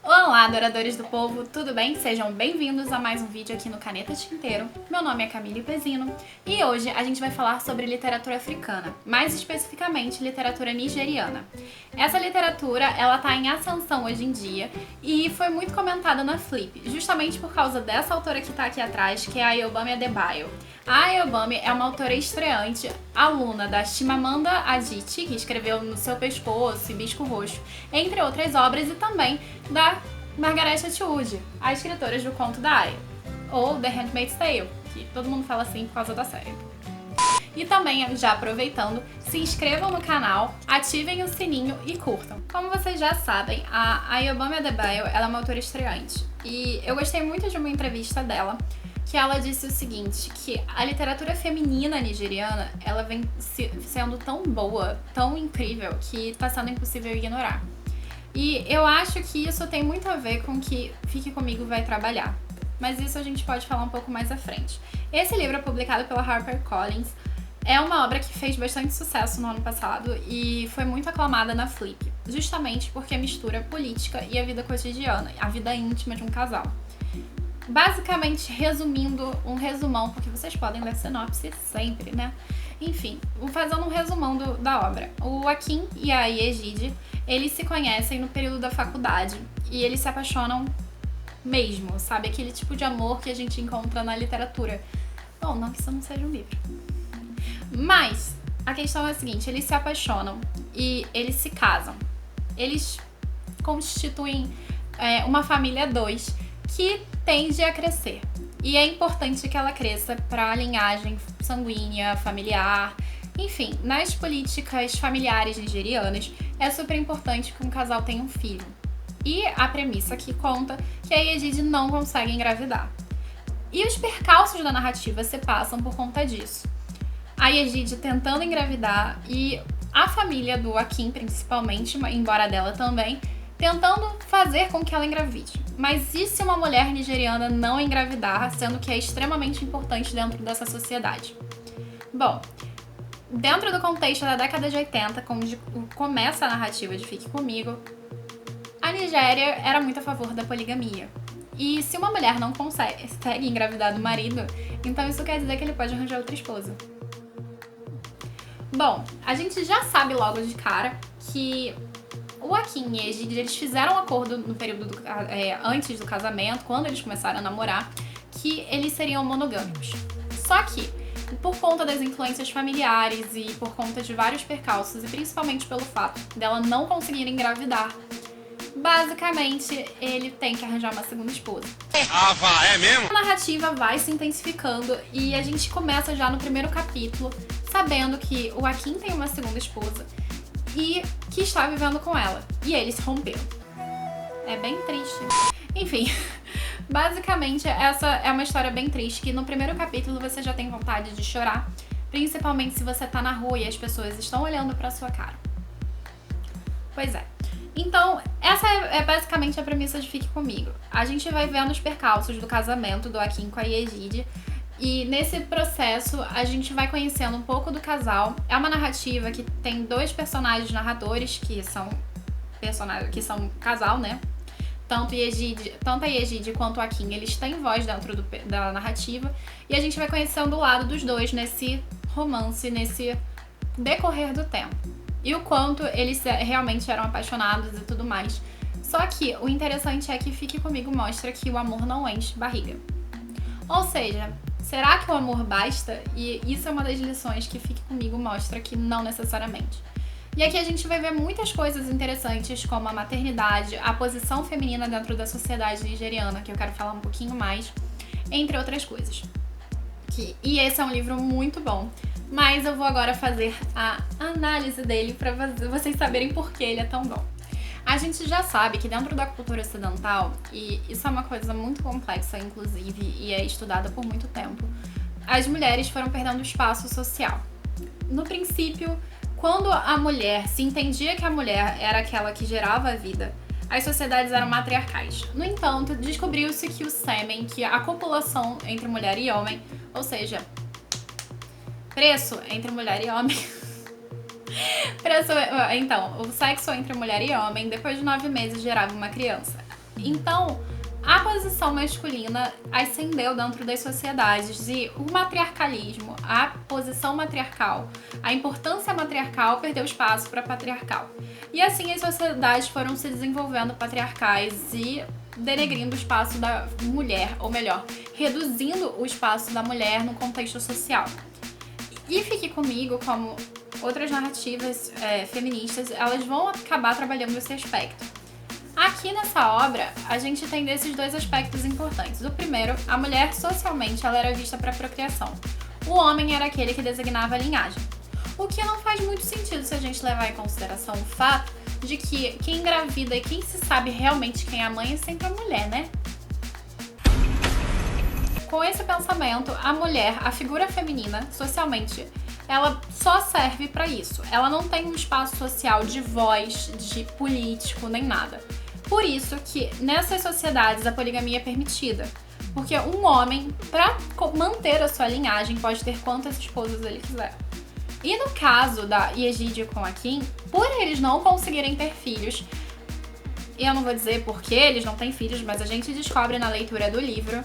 Olá, adoradores do povo, tudo bem? Sejam bem-vindos a mais um vídeo aqui no Caneta Tinteiro. Meu nome é Camille Pezino e hoje a gente vai falar sobre literatura africana, mais especificamente literatura nigeriana. Essa literatura, ela tá em ascensão hoje em dia e foi muito comentada na Flip, justamente por causa dessa autora que tá aqui atrás, que é a Ayobami Adebayo. A Ayobami é uma autora estreante, aluna da Chimamanda Adichie, que escreveu No Seu Pescoço e Bisco Roxo, entre outras obras, e também da Margaret Atwood, a escritora do Conto da Aia, ou The Handmaid's Tale, que todo mundo fala assim por causa da série. E também, já aproveitando, se inscrevam no canal, ativem o sininho e curtam. Como vocês já sabem, a Ayobami Adebayo ela é uma autora estreante, e eu gostei muito de uma entrevista dela, que ela disse o seguinte, que a literatura feminina nigeriana, ela vem sendo tão boa, tão incrível, que tá sendo impossível ignorar. E eu acho que isso tem muito a ver com que Fique Comigo vai trabalhar, mas isso a gente pode falar um pouco mais à frente. Esse livro é publicado pela HarperCollins, é uma obra que fez bastante sucesso no ano passado e foi muito aclamada na Flip, justamente porque mistura política e a vida cotidiana, a vida íntima de um casal. Basicamente, resumindo, um resumão, porque vocês podem ler sinopse sempre, né? Enfim, fazendo um resumão da obra. O Akin e a Yejide, eles se conhecem no período da faculdade e eles se apaixonam mesmo, sabe? Aquele tipo de amor que a gente encontra na literatura. Bom, não que isso não seja um livro. Mas a questão é a seguinte, eles se apaixonam e eles se casam. Eles constituem uma família a dois que tende a crescer. E é importante que ela cresça para a linhagem sanguínea, familiar, enfim, nas políticas familiares nigerianas é super importante que um casal tenha um filho. E a premissa aqui conta que a Yejide não consegue engravidar. E os percalços da narrativa se passam por conta disso. A Yejide tentando engravidar e a família do Akin, principalmente, embora dela também, tentando fazer com que ela engravide. Mas e se uma mulher nigeriana não engravidar, sendo que é extremamente importante dentro dessa sociedade? Bom, dentro do contexto da década de 80, onde começa a narrativa de Fique Comigo, a Nigéria era muito a favor da poligamia. E se uma mulher não consegue engravidar do marido, então isso quer dizer que ele pode arranjar outra esposa. Bom, a gente já sabe logo de cara que o Akin e a Yejide, eles fizeram um acordo no período antes do casamento, quando eles começaram a namorar, que eles seriam monogâmicos. Só que, por conta das influências familiares e por conta de vários percalços, e principalmente pelo fato dela não conseguir engravidar, basicamente ele tem que arranjar uma segunda esposa. É mesmo? A narrativa vai se intensificando e a gente começa já no primeiro capítulo sabendo que o Akin tem uma segunda esposa e que está vivendo com ela. E eles se romperam. É bem triste. Enfim, basicamente essa é uma história bem triste que no primeiro capítulo você já tem vontade de chorar, principalmente se você tá na rua e as pessoas estão olhando pra sua cara. Pois é. Então, essa é basicamente a premissa de Fique Comigo. A gente vai vendo os percalços do casamento do Akin com a Yejide. E nesse processo, a gente vai conhecendo um pouco do casal. É uma narrativa que tem dois personagens narradores, que são casal, né? Tanto a Yejide quanto o Akin, eles têm voz dentro da narrativa. E a gente vai conhecendo o lado dos dois nesse romance, nesse decorrer do tempo. E o quanto eles realmente eram apaixonados e tudo mais. Só que o interessante é que Fique Comigo mostra que o amor não enche barriga. Ou seja, será que o amor basta? E isso é uma das lições que Fique Comigo mostra que não necessariamente. E aqui a gente vai ver muitas coisas interessantes, como a maternidade, a posição feminina dentro da sociedade nigeriana, que eu quero falar um pouquinho mais, entre outras coisas. E esse é um livro muito bom, mas eu vou agora fazer a análise dele para vocês saberem por que ele é tão bom. A gente já sabe que dentro da cultura ocidental, e isso é uma coisa muito complexa, inclusive, e é estudada por muito tempo, as mulheres foram perdendo espaço social. No princípio, quando a mulher se entendia que a mulher era aquela que gerava a vida, as sociedades eram matriarcais. No entanto, descobriu-se que o sêmen, que a copulação entre mulher e homem, ou seja, Preço entre mulher e homem. Então, o sexo entre mulher e homem, depois de 9 meses, gerava uma criança. Então, a posição masculina ascendeu dentro das sociedades e o matriarcalismo, a posição matriarcal, a importância matriarcal perdeu espaço para patriarcal. E assim as sociedades foram se desenvolvendo patriarcais e denegrindo o espaço da mulher, ou melhor, reduzindo o espaço da mulher no contexto social. E fique comigo, como outras narrativas feministas, elas vão acabar trabalhando esse aspecto. Aqui nessa obra, a gente tem desses dois aspectos importantes. O primeiro, a mulher socialmente ela era vista para procriação. O homem era aquele que designava a linhagem. O que não faz muito sentido se a gente levar em consideração o fato de que quem engravida e quem se sabe realmente quem é a mãe é sempre a mulher, né? Com esse pensamento, a mulher, a figura feminina, socialmente, ela só serve para isso. Ela não tem um espaço social de voz, de político, nem nada. Por isso que nessas sociedades a poligamia é permitida. Porque um homem, para manter a sua linhagem, pode ter quantas esposas ele quiser. E no caso da Egídio com a Kim, por eles não conseguirem ter filhos, eu não vou dizer por que eles não têm filhos, mas a gente descobre na leitura do livro.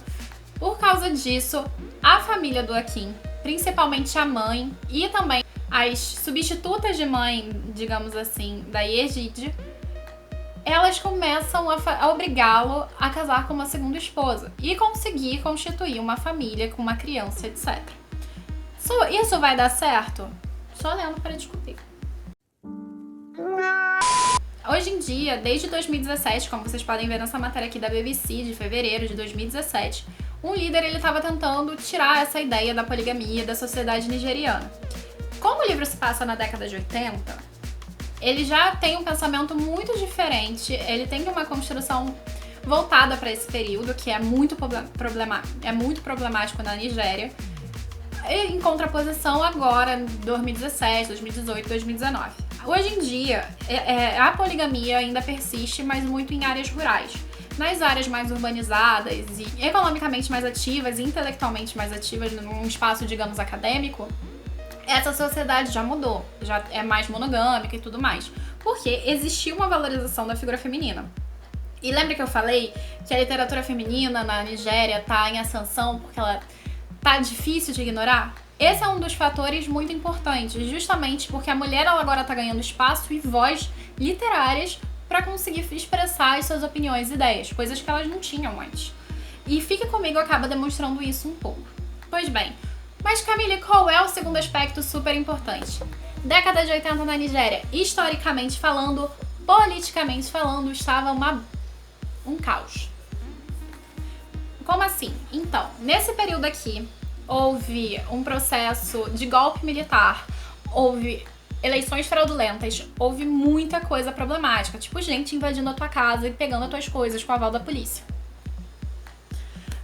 Por causa disso, a família do Akin, principalmente a mãe e também as substitutas de mãe, digamos assim, da Egídio, elas começam a obrigá-lo a casar com uma segunda esposa e conseguir constituir uma família com uma criança, etc. Isso vai dar certo? Só lendo para descobrir. Hoje em dia, desde 2017, como vocês podem ver nessa matéria aqui da BBC de fevereiro de 2017, um líder ele estava tentando tirar essa ideia da poligamia da sociedade nigeriana. Como o livro se passa na década de 80, ele já tem um pensamento muito diferente, ele tem uma construção voltada para esse período, que é muito problemático na Nigéria, e em contraposição agora, 2017, 2018, 2019. Hoje em dia, a poligamia ainda persiste, mas muito em áreas rurais. Nas áreas mais urbanizadas e economicamente mais ativas e intelectualmente mais ativas, num espaço, digamos, acadêmico, essa sociedade já mudou, já é mais monogâmica e tudo mais. Porque existiu uma valorização da figura feminina. E lembra que eu falei que a literatura feminina na Nigéria tá em ascensão porque ela tá difícil de ignorar? Esse é um dos fatores muito importantes, justamente porque a mulher ela agora tá ganhando espaço e voz literárias para conseguir expressar as suas opiniões e ideias, coisas que elas não tinham antes. E Fique Comigo acaba demonstrando isso um pouco. Pois bem, mas Camille, qual é o segundo aspecto super importante? Década de 80 na Nigéria, historicamente falando, politicamente falando, estava um caos. Como assim? Então, nesse período aqui, houve um processo de golpe militar, houve eleições fraudulentas, houve muita coisa problemática, tipo gente invadindo a tua casa e pegando as tuas coisas com o aval da polícia.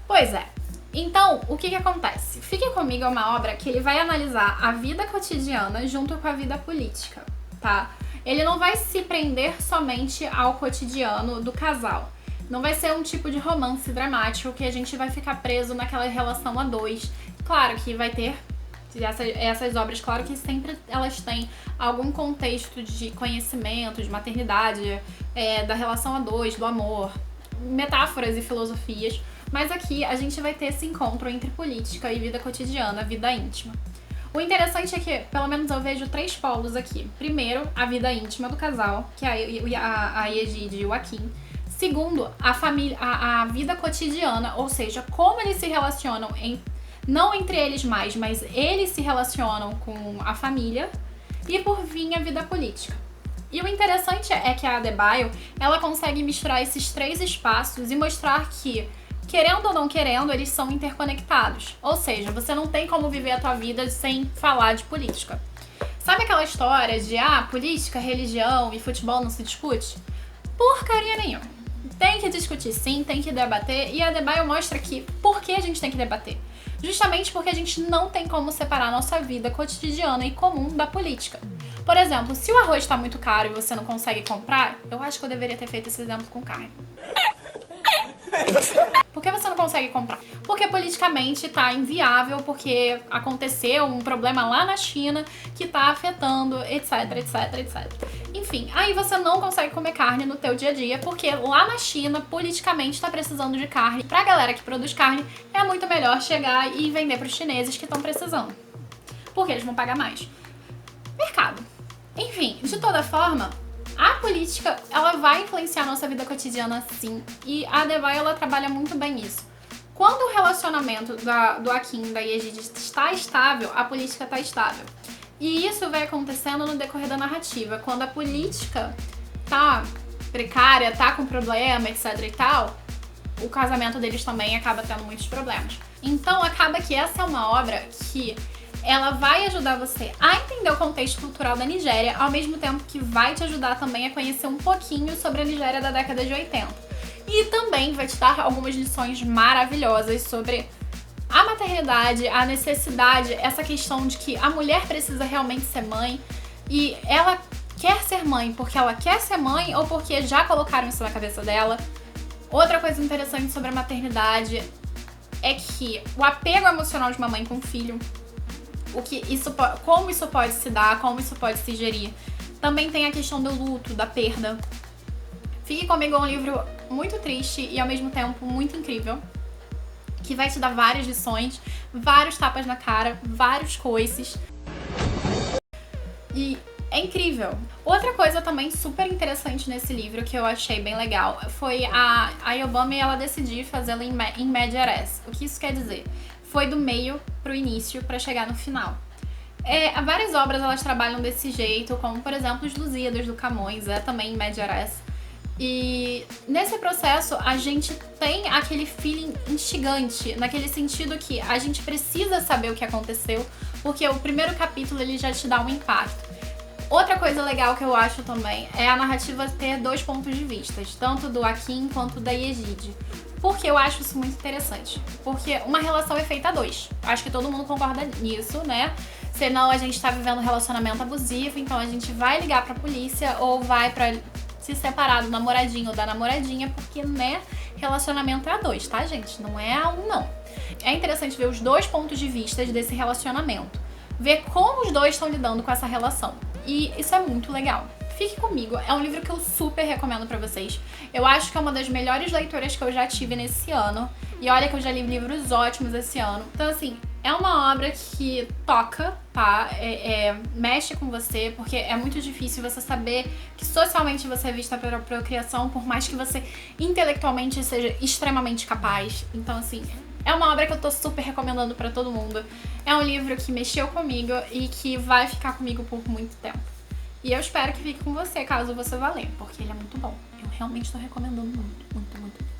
Pois é. Então, o que acontece? Fique Comigo é uma obra que ele vai analisar a vida cotidiana junto com a vida política, tá? Ele não vai se prender somente ao cotidiano do casal. Não vai ser um tipo de romance dramático que a gente vai ficar preso naquela relação a dois. Claro que vai ter essas obras, claro que sempre elas têm algum contexto de conhecimento, de maternidade, da relação a dois, do amor, metáforas e filosofias. Mas aqui a gente vai ter esse encontro entre política e vida cotidiana, vida íntima. O interessante é que, pelo menos eu vejo 3 polos aqui. Primeiro, a vida íntima do casal, que é a Egídio e o Akin. Segundo, a vida cotidiana, ou seja, como eles se relacionam, não entre eles mais, mas eles se relacionam com a família. E por fim, a vida política. E o interessante é que a Adebayo, ela consegue misturar esses 3 espaços e mostrar que, querendo ou não querendo, eles são interconectados. Ou seja, você não tem como viver a tua vida sem falar de política. Sabe aquela história de, política, religião e futebol não se discute? Porcaria nenhuma. Tem que discutir sim, tem que debater, e a Adebayo mostra que por que a gente tem que debater? Justamente porque a gente não tem como separar a nossa vida cotidiana e comum da política. Por exemplo, se o arroz está muito caro e você não consegue comprar, eu acho que eu deveria ter feito esse exemplo com carne. Por que você não consegue comprar? Porque politicamente tá inviável, porque aconteceu um problema lá na China que tá afetando, etc, etc, etc. Enfim, aí você não consegue comer carne no teu dia a dia, porque lá na China, politicamente, tá precisando de carne. Pra galera que produz carne, é muito melhor chegar e vender pros chineses que estão precisando. Porque eles vão pagar mais. Mercado. Enfim, de toda forma, a política, ela vai influenciar a nossa vida cotidiana sim, e a Devai, ela trabalha muito bem isso. Quando o relacionamento do Akin e da Yejide está estável, a política está estável. E isso vai acontecendo no decorrer da narrativa. Quando a política tá precária, tá com problema, etc e tal, o casamento deles também acaba tendo muitos problemas. Então acaba que essa é uma obra que ela vai ajudar você a entender o contexto cultural da Nigéria, ao mesmo tempo que vai te ajudar também a conhecer um pouquinho sobre a Nigéria da década de 80. E também vai te dar algumas lições maravilhosas sobre a maternidade, a necessidade, essa questão de que a mulher precisa realmente ser mãe e ela quer ser mãe porque ela quer ser mãe ou porque já colocaram isso na cabeça dela. Outra coisa interessante sobre a maternidade é que o apego emocional de uma mãe com um filho, como isso pode se dar, como isso pode se gerir. Também tem a questão do luto, da perda. Fique Comigo é um livro muito triste e ao mesmo tempo muito incrível, que vai te dar várias lições, vários tapas na cara, vários coices. E é incrível. Outra coisa também super interessante nesse livro que eu achei bem legal foi a Ayobami, ela decidir fazê-la em média res. O que isso quer dizer? Foi do meio pro início para chegar no final. Várias obras elas trabalham desse jeito, como por exemplo os Lusíadas do Camões, também em média res. E nesse processo a gente tem aquele feeling instigante, naquele sentido que a gente precisa saber o que aconteceu, porque o primeiro capítulo ele já te dá um impacto. Outra coisa legal que eu acho também é a narrativa ter dois pontos de vista, tanto do Akin quanto da Yejide. Porque eu acho isso muito interessante. Porque uma relação é feita a dois. Acho que todo mundo concorda nisso, né? Senão a gente tá vivendo um relacionamento abusivo, então a gente vai ligar pra polícia ou vai pra se separar do namoradinho ou da namoradinha, porque, né, relacionamento é a dois, tá, gente? Não é a um, não. É interessante ver os dois pontos de vista desse relacionamento. Ver como os dois estão lidando com essa relação. E isso é muito legal. Fique Comigo, é um livro que eu super recomendo pra vocês. Eu acho que é uma das melhores leituras que eu já tive nesse ano. E olha que eu já li livros ótimos esse ano. Então, assim, é uma obra que toca, tá? Mexe com você, porque é muito difícil você saber que socialmente você é vista pela procriação, por mais que você intelectualmente seja extremamente capaz. Então, assim, é uma obra que eu tô super recomendando pra todo mundo. É um livro que mexeu comigo e que vai ficar comigo por muito tempo. E eu espero que fique com você, caso você vá ler, porque ele é muito bom. Eu realmente tô recomendando muito, muito, muito.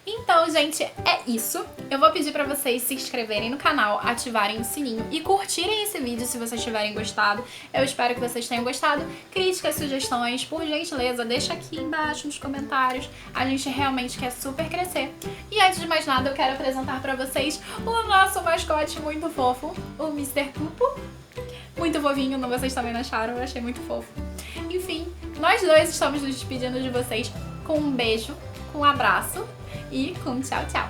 Então, gente, é isso. Eu vou pedir pra vocês se inscreverem no canal, ativarem o sininho e curtirem esse vídeo se vocês tiverem gostado. Eu espero que vocês tenham gostado. Críticas, sugestões, por gentileza, deixa aqui embaixo nos comentários. A gente realmente quer super crescer. E antes de mais nada, eu quero apresentar pra vocês o nosso mascote muito fofo, o Mr. Pupo. Muito fofinho, não vocês também não acharam? Eu achei muito fofo. Enfim, nós dois estamos nos despedindo de vocês com um beijo, com um abraço e com tchau, tchau.